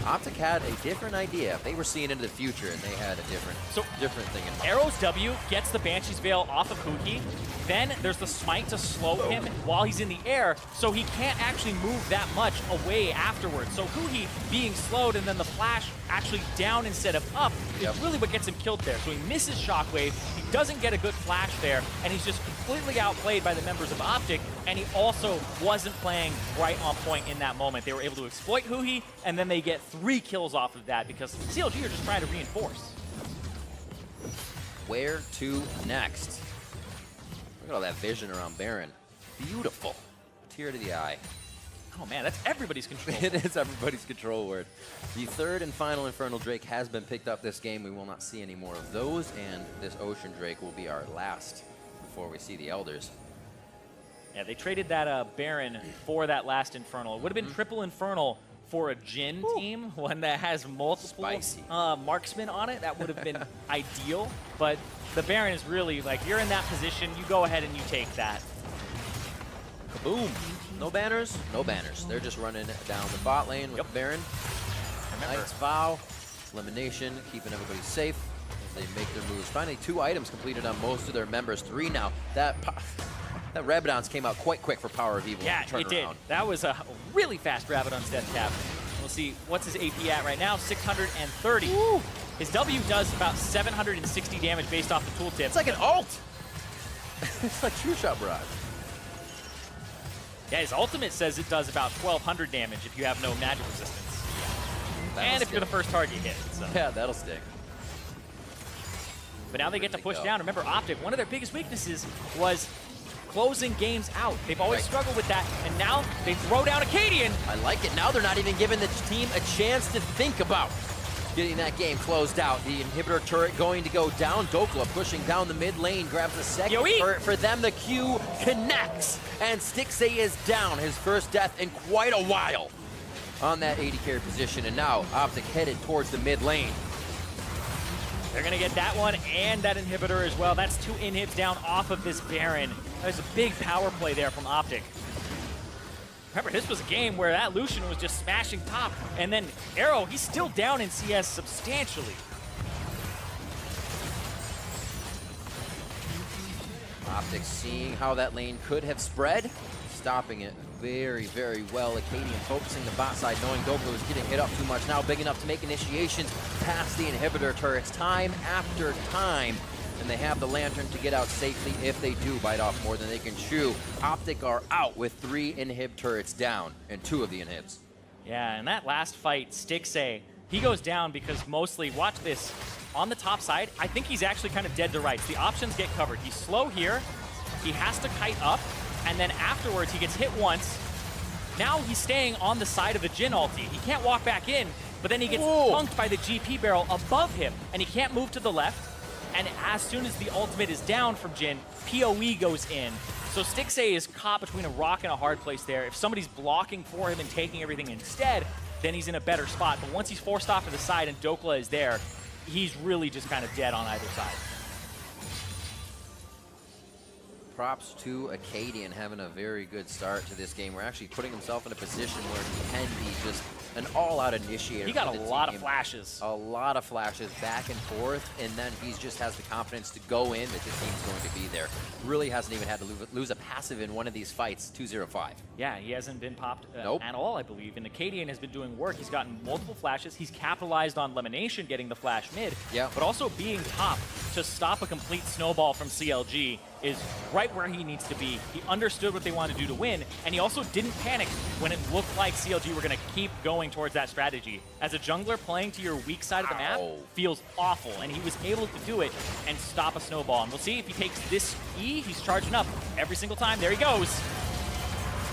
OpTic had a different idea. They were seeing into the future, and they had a different thing in mind.
Arrow's W gets the Banshee's Veil off of Kuki. Then there's the smite to slow him while he's in the air, so he can't actually move that much away afterwards. So Kuki being slowed and then the flash actually down instead of up is really what gets him killed there. So he misses Shockwave, he doesn't get a good flash there, and he's just completely outplayed by the members of OpTic, and he also wasn't playing right on point in that moment. They were able to exploit Huhi, and then they get 3 kills off of that because CLG are just trying to reinforce.
Where to next? Look at all that vision around Baron. Beautiful. Tear to the eye.
Oh man, that's everybody's control.
It is everybody's control word. The third and final Infernal Drake has been picked up this game. We will not see any more of those, and this Ocean Drake will be our last before we see the Elders.
Yeah, they traded that Baron for that last Infernal. It would have been triple Infernal for a Jhin team, one that has multiple marksmen on it. That would have been ideal, but the Baron is really like, you're in that position, you go ahead and you take that.
Kaboom. No banners? No banners. They're just running down the bot lane with Baron. Knight's Vow, elimination, keeping everybody safe as they make their moves. Finally, 2 items completed on most of their members. 3 now. That Rabadon's came out quite quick for Power of Evil.
Yeah, it did. That was a really fast Rabadon's death cap. We'll see, what's his AP at right now? 630. Woo. His W does about 760 damage based off the tooltip.
It's like an ult. It's like True Shot Barrage.
Yeah, his ultimate says it does about 1,200 damage if you have no magic resistance. And if you're the first target hit. So.
Yeah, that'll stick.
But now they get to push down. Remember, OpTic, one of their biggest weaknesses was closing games out. They've always struggled with that, and now they throw down Acadian.
I like it. Now they're not even giving the team a chance to think about getting that game closed out. The inhibitor turret going to go down. Dokla pushing down the mid lane, grabs the second turret for them. The Q connects, and Stixay is down. His first death in quite a while on that 80 carry position, and now OpTic headed towards the mid lane.
They're going to get that one and that inhibitor as well. That's 2 inhibs down off of this Baron. There's a big power play there from OpTic. Remember, this was a game where that Lucian was just smashing top, and then Arrow, he's still down in CS substantially.
OpTic seeing how that lane could have spread, stopping it very, very well. Acadian focusing the bot side, knowing Dokla was getting hit up too much, now big enough to make initiations past the inhibitor turrets time after time. And they have the Lantern to get out safely if they do bite off more than they can chew. OpTic are out with 3 inhib turrets down and 2 of the inhibs.
Yeah, and that last fight, Stixay, he goes down because mostly, watch this, on the top side, I think he's actually kind of dead to rights. The options get covered. He's slow here, he has to kite up, and then afterwards he gets hit once. Now he's staying on the side of the Jhin ulti. He can't walk back in, but then he gets punked by the GP barrel above him, and he can't move to the left. And as soon as the ultimate is down from Jin, PoE goes in. So Stixxay is caught between a rock and a hard place there. If somebody's blocking for him and taking everything instead, then he's in a better spot. But once he's forced off to the side and Dokla is there, he's really just kind of dead on either side.
Props to Acadian having a very good start to this game. We're actually putting himself in a position where he can be just an all-out initiator.
He got a lot of flashes.
A lot of flashes back and forth, and then he just has the confidence to go in that the team's going to be there. Really hasn't even had to lose a passive in one of these fights, 2-0-5.
Yeah, he hasn't been popped
nope.
at all, I believe. And Acadian has been doing work. He's gotten multiple flashes. He's capitalized on Lemonation getting the flash mid, but also being top to stop a complete snowball from CLG is right where he needs to be. He understood what they wanted to do to win, and he also didn't panic when it looked like CLG were going to keep going towards that strategy. As a jungler, playing to your weak side of the map feels awful, and he was able to do it and stop a snowball. And we'll see if he takes this E. He's charging up every single time. There he goes.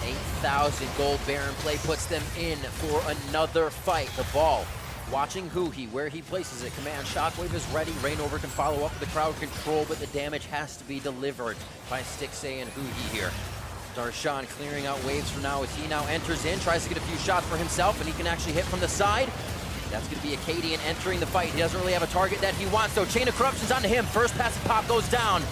8,000 gold Baron play puts them in for another fight. The ball watching Huhi, where he places it. Command Shockwave is ready. Reignover can follow up with the crowd control, but the damage has to be delivered by Stixxay and Huhi here. Darshan clearing out waves for now as he now enters in, tries to get a few shots for himself, and he can actually hit from the side. That's going to be Acadian entering the fight. He doesn't really have a target that he wants, so Chain of Corruption's onto him. First passive pop goes down.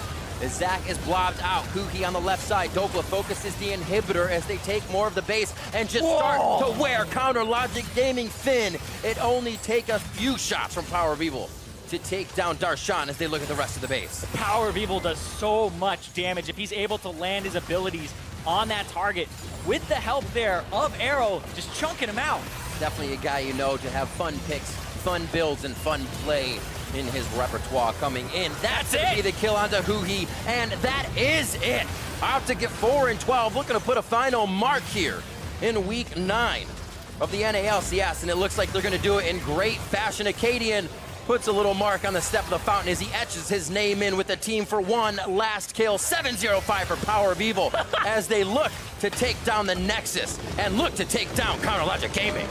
As Zach is blobbed out, Huhi on the left side. Dokla focuses the inhibitor as they take more of the base and just start to wear Counter Logic Gaming thin. It only take a few shots from Power of Evil to take down Darshan as they look at the rest of the base.
Power of Evil does so much damage. If he's able to land his abilities on that target with the help there of Arrow, just chunking him out.
Definitely a guy you know to have fun picks, fun builds, and fun play in his repertoire coming in. That's going to be the kill onto Huhi, and that is it. OpTic at 4-12, looking to put a final mark here in week 9 of the NALCS, and it looks like they're going to do it in great fashion. Acadian puts a little mark on the step of the fountain as he etches his name in with the team for one last kill. 7-0-5 for Power of Evil as they look to take down the Nexus and look to take down Counter Logic Gaming.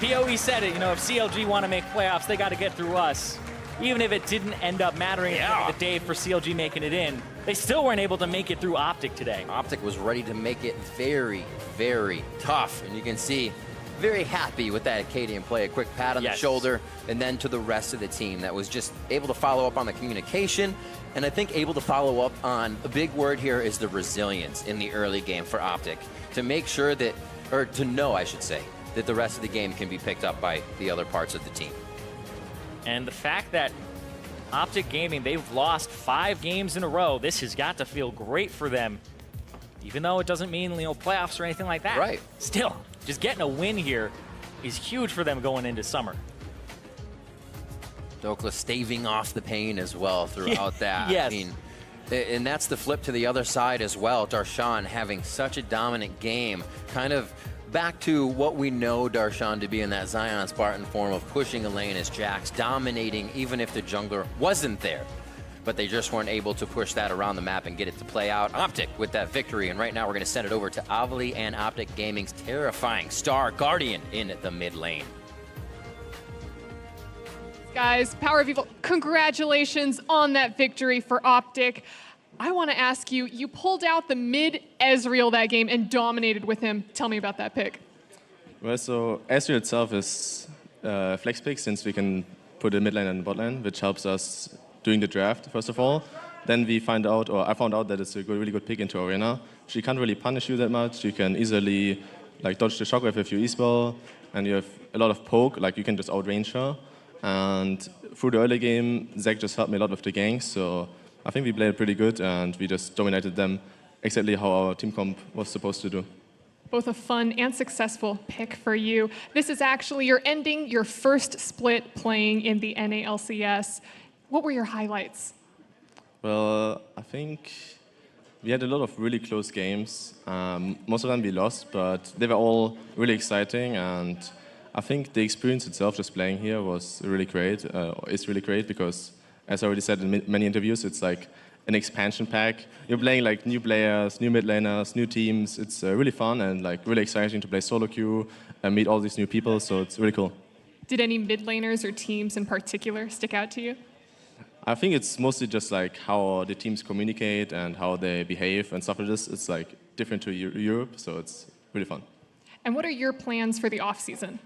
PoE said it, you know, if CLG want to make playoffs, they got to get through us. Even if it didn't end up mattering at the end of the day for CLG making it in, they still weren't able to make it through OpTic today.
OpTic was ready to make it very, very tough, and you can see very happy with that Acadian play. A quick pat on the shoulder, and then to the rest of the team that was just able to follow up on the communication, and I think able to follow up on, a big word here is the resilience in the early game for OpTic, to make sure that, or to know, I should say, that the rest of the game can be picked up by the other parts of the team.
And the fact that OpTic Gaming, they've lost 5 games in a row, this has got to feel great for them, even though it doesn't mean, you know, playoffs or anything like that.
Right.
Still, just getting a win here is huge for them going into summer.
Dokla staving off the pain as well throughout that.
Yes.
I mean, and that's the flip to the other side as well. Darshan having such a dominant game, kind of back to what we know Darshan to be in that Zion Spartan form of pushing a lane as Jax, dominating even if the jungler wasn't there. But they just weren't able to push that around the map and get it to play out. OpTic with that victory, and right now we're going to send it over to Avali and OpTic Gaming's terrifying Star Guardian in the mid lane.
Guys, Power of Evil, congratulations on that victory for OpTic. I want to ask you, you pulled out the mid Ezreal that game and dominated with him. Tell me about that pick.
Well, so Ezreal itself is a flex pick since we can put a mid lane and bot lane, which helps us doing the draft, first of all. Then we find out, or I found out that it's a really good pick into Arena. She can't really punish you that much. You can easily like dodge the shockwave if you E-spell, and you have a lot of poke, like you can just outrange her. And through the early game, Zach just helped me a lot with the ganks, so I think we played pretty good, and we just dominated them exactly how our team comp was supposed to do.
Both a fun and successful pick for you. This is actually, you're ending your first split playing in the NALCS. What were your highlights?
Well, I think we had a lot of really close games. Most of them we lost, but they were all really exciting, and I think the experience itself just playing here was really great. It's really great because, as I already said in many interviews, it's like an expansion pack. You're playing like new players, new mid laners, new teams. It's really fun and like really exciting to play solo queue and meet all these new people. So it's really cool.
Did any mid laners or teams in particular stick out to you?
I think it's mostly just like how the teams communicate and how they behave and stuff like this. It's like different to Europe, so it's really fun.
And what are your plans for the off season?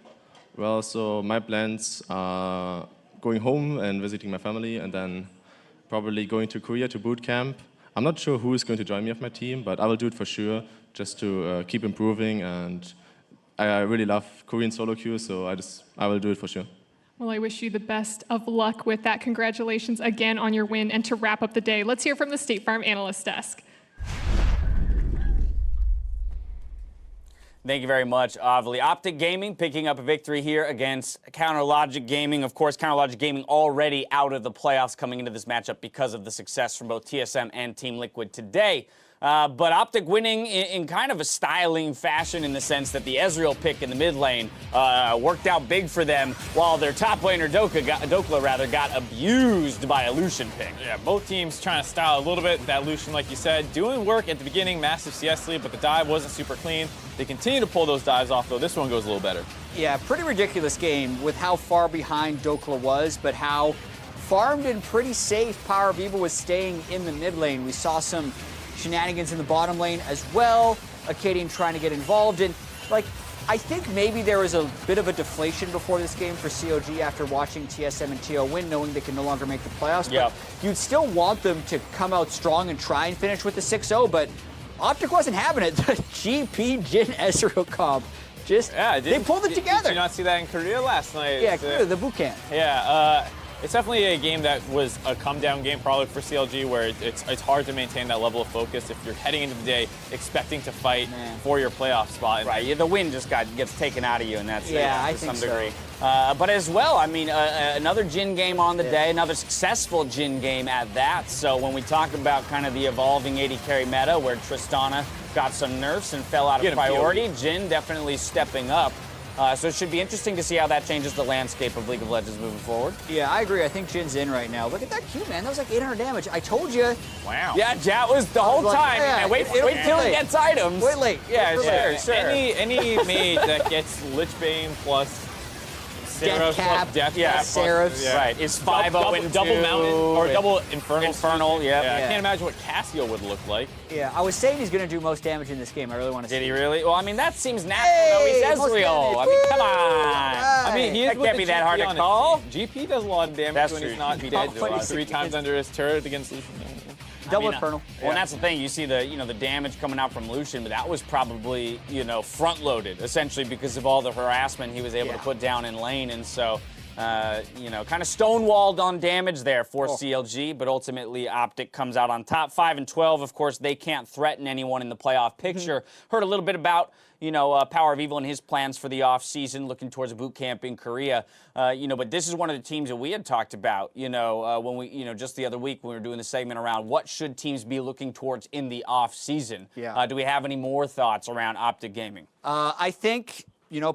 Well, so my plans are going home and visiting my family, and then probably going to Korea to boot camp. I'm not sure who is going to join me of my team, but I will do it for sure, just to keep improving. And I really love Korean solo queue, so I will do it for sure.
Well, I wish you the best of luck with that. Congratulations again on your win. And to wrap up the day, let's hear from the State Farm Analyst Desk.
Thank you very much, Avli. OpTic Gaming picking up a victory here against CounterLogic Gaming. Of course, CounterLogic Gaming already out of the playoffs coming into this matchup because of the success from both TSM and Team Liquid today. But OpTic winning in kind of a styling fashion in the sense that the Ezreal pick in the mid lane worked out big for them, while their top laner Dokla got abused by a Lucian pick.
Yeah, both teams trying to style a little bit. That Lucian, like you said, doing work at the beginning, massive CS lead, but the dive wasn't super clean. They continue to pull those dives off, though. This one goes a little better.
Yeah, pretty ridiculous game with how far behind Dokla was, but how farmed and pretty safe Power of Evil was staying in the mid lane. We saw some shenanigans in the bottom lane as well. Acadian trying to get involved in. Like, I think maybe there was a bit of a deflation before this game for CLG after watching TSM and TO win, knowing they can no longer make the playoffs.
Yeah.
But you'd still want them to come out strong and try and finish with the 6-0, but OpTic wasn't having it. The GP Jin Ezreal comp. Just, they pulled it together.
Did you not see that in Korea last night?
Yeah, Korea, the boot camp.
Yeah, it's definitely a game that was a come-down game probably for CLG, where it's hard to maintain that level of focus if you're heading into the day expecting to fight for your playoff spot.
Right, yeah, the win just gets taken out of you, and that's
I
to
think
some degree.
so.
But as well, I mean, another Jin game on the day, another successful Jin game at that. So when we talk about kind of the evolving AD carry meta, where Tristana got some nerfs and fell out of priority, Jin definitely stepping up. So it should be interesting to see how that changes the landscape of League of Legends moving forward.
Yeah, I agree. I think Jin's in right now. Look at that Q, man. That was like 800 damage. I told you.
Wow.
Yeah, Jat was the whole time.
Yeah,
wait till he gets items.
Wait late.
Yeah, sure.
Any mate that gets Lichbane plus Seraph plus Death Cap
Seraphs.
Right, it's 5-0 and
double mountain or double
Infernal,
yeah.
yeah.
I can't imagine what Cassio would look like.
Yeah, I was saying he's going to do most damage in this game. I really want to see.
Did he really? Well, I mean, that seems natural, though. He's Ezreal. I mean, come on.
I mean,
that can't be that hard to call.
GP does a lot of damage when he's not dead. 3 times under his turret against Lucian.
Double Infernal.
Well, and that's the thing. You see the damage coming out from Lucian, but that was probably, front-loaded, essentially, because of all the harassment he was able to put down in lane. And so, kind of stonewalled on damage there for CLG, but ultimately OpTic comes out on top. 5-12, of course, they can't threaten anyone in the playoff picture. Heard a little bit about Power of Evil and his plans for the offseason, looking towards a boot camp in Korea. But this is one of the teams that we had talked about, when we, just the other week when we were doing the segment around what should teams be looking towards in the offseason.
Yeah.
Do we have any more thoughts around OpTic Gaming?
I think,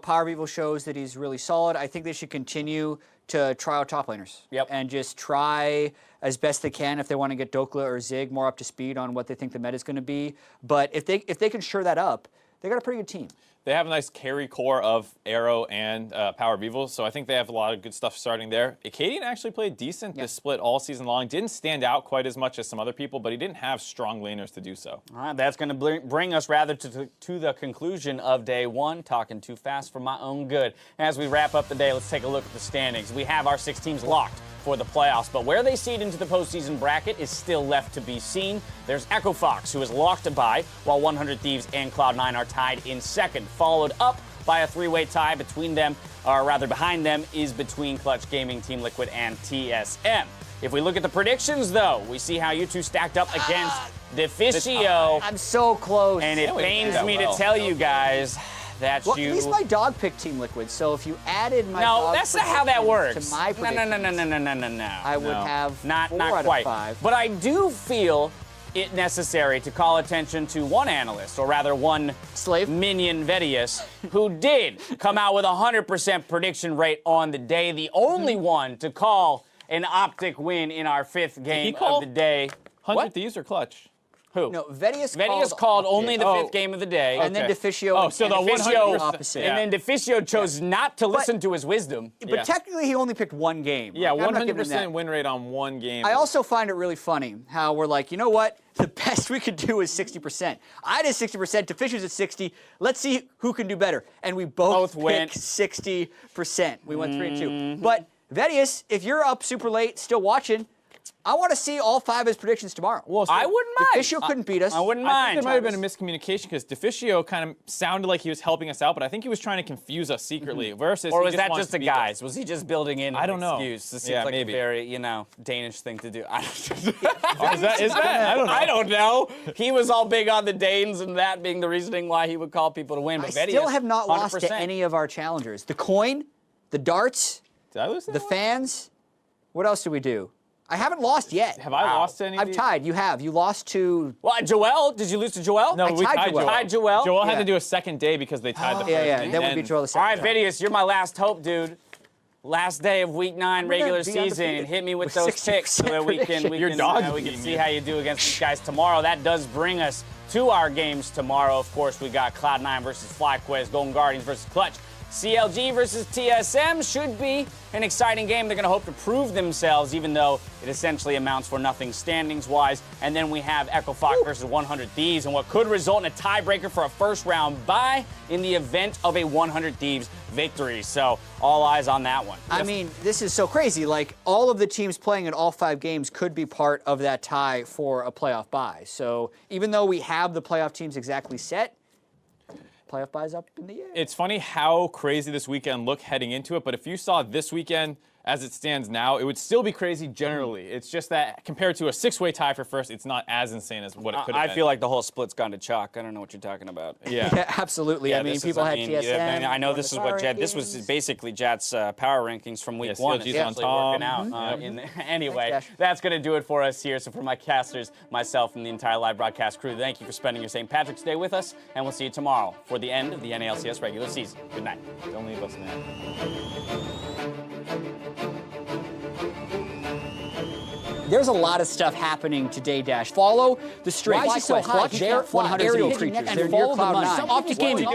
Power of Evil shows that he's really solid. I think they should continue to try out top laners.
Yep.
And just try as best they can if they want to get Dokla or Zig more up to speed on what they think the meta is going to be. But if they can shore that up, they got a pretty good team.
They have a nice carry core of Arrow and Power of Evil, so I think they have a lot of good stuff starting there. Acadian actually played decent this split all season long. Didn't stand out quite as much as some other people, but he didn't have strong laners to do so.
All right, that's going to bring us rather to the conclusion of day one. Talking too fast for my own good. As we wrap up the day, let's take a look at the standings. We have our 6 teams locked for the playoffs, but where they seed into the postseason bracket is still left to be seen. There's Echo Fox, who is locked to bye, while 100 Thieves and Cloud9 are tied in second, followed up by a 3-way tie between them, or rather behind them, is between Clutch Gaming, Team Liquid, and TSM. If we look at the predictions, though, we see how you two stacked up against Deficio.
I'm so close.
And it pains me to tell you guys that
At least my dog picked Team Liquid, so if you added my dog
that's not how that works.
to my predictions,
No.
I would have
not
4 out
quite.
of 5.
But I do feel it necessary to call attention to one analyst, or rather one
slave
minion Vedius, who did come out with a 100% prediction rate on the day, the only one to call an OpTic win in our 5th game of the day.
100 Thieves or Clutch?
Who?
No, Vedius
called only the 5th game of the day.
And then Deficio
so the
Deficio opposite.
And then Deficio chose not to listen to his wisdom.
But technically, he only picked one game.
Yeah,
Like, I'm not giving him
100%
that.
win rate on one game.
I also find it really funny how we're like, you know what? The best we could do is 60%. I did 60%. Deficio's at 60. Let's see who can do better. And we both
went
60%. We went 3-2. But Vedius, if you're up super late, still watching, I want to see all 5 of his predictions tomorrow.
Well, so
I wouldn't mind.
Deficio couldn't beat us.
I wouldn't
I
mind.
think there might have been a miscommunication because Deficio kind of sounded like he was helping us out, but I think he was trying to confuse us secretly. Versus,
Or
he
was that
wants
just
to
a
beat us.
guise? Was he just building in
I don't know.
excuse? This seems
Yeah,
like
maybe.
a very, Danish thing to do. I don't
Oh, is that? I don't know.
I don't know. He was all big on the Danes and that being the reasoning why he would call people to win. But
I still have not lost
100%.
to any of our challengers. The coin, the darts,
Did I lose to
the
anyone?
fans. What else did we do? I haven't lost yet.
Have I lost to any?
I've tied. You have. You lost to.
Well, Joel, did you lose to Joel?
No,
I
we
tied
tied
Joel.
Joel.
Tied Joel?
Joel had
Yeah.
to do a second day because they tied the first.
Yeah,
game,
then we
and-
beat Joel the
All
second
right,
time.
Vedius, you're my last hope, dude. Last day of week 9
gonna
regular
be
season.
undefeated
Hit me with
with
those
60%
picks so that we can
prediction.
Your dog
we can
beat
see
me.
how you do against these guys tomorrow. That does bring us to our games tomorrow. Of course, we got Cloud9 versus FlyQuest, Golden Guardians versus Clutch. CLG versus TSM should be an exciting game. They're going to hope to prove themselves, even though it essentially amounts for nothing standings-wise. And then we have Echo Fox versus 100 Thieves, and what could result in a tiebreaker for a first-round bye in the event of a 100 Thieves victory. So all eyes on that one.
I mean, this is so crazy. Like, all of the teams playing in all 5 games could be part of that tie for a playoff bye. So even though we have the playoff teams exactly set, playoff bye's up in the air.
It's funny how crazy this weekend looked heading into it, but if you saw this weekend as it stands now, it would still be crazy generally. It's just that compared to a 6-way tie for first, it's not as insane as what it could have been.
I feel like the whole split's gone to chalk. I don't know what you're talking about.
Yeah.
Yeah, absolutely. I mean,
this is-
people had TSM.
I know this is what Jet. This was basically Jet's power rankings from week 1.
CLG's
It's
on
actually
top.
working out. Anyway,
Thanks, Josh.
that's going to do it for us here. So for my casters, myself, and the entire live broadcast crew, thank you for spending your St. Patrick's Day with us, and we'll see you tomorrow for the end of the NALCS regular season. Good night.
Don't leave us, man.
There's a lot of stuff happening today, Dash. Follow the stream.
Why is he so hot?
They're
You can't fly.
100
Aerial
creatures.
creatures.
They're
And
near
follow the money.
Cloud9.
OpTic Gaming.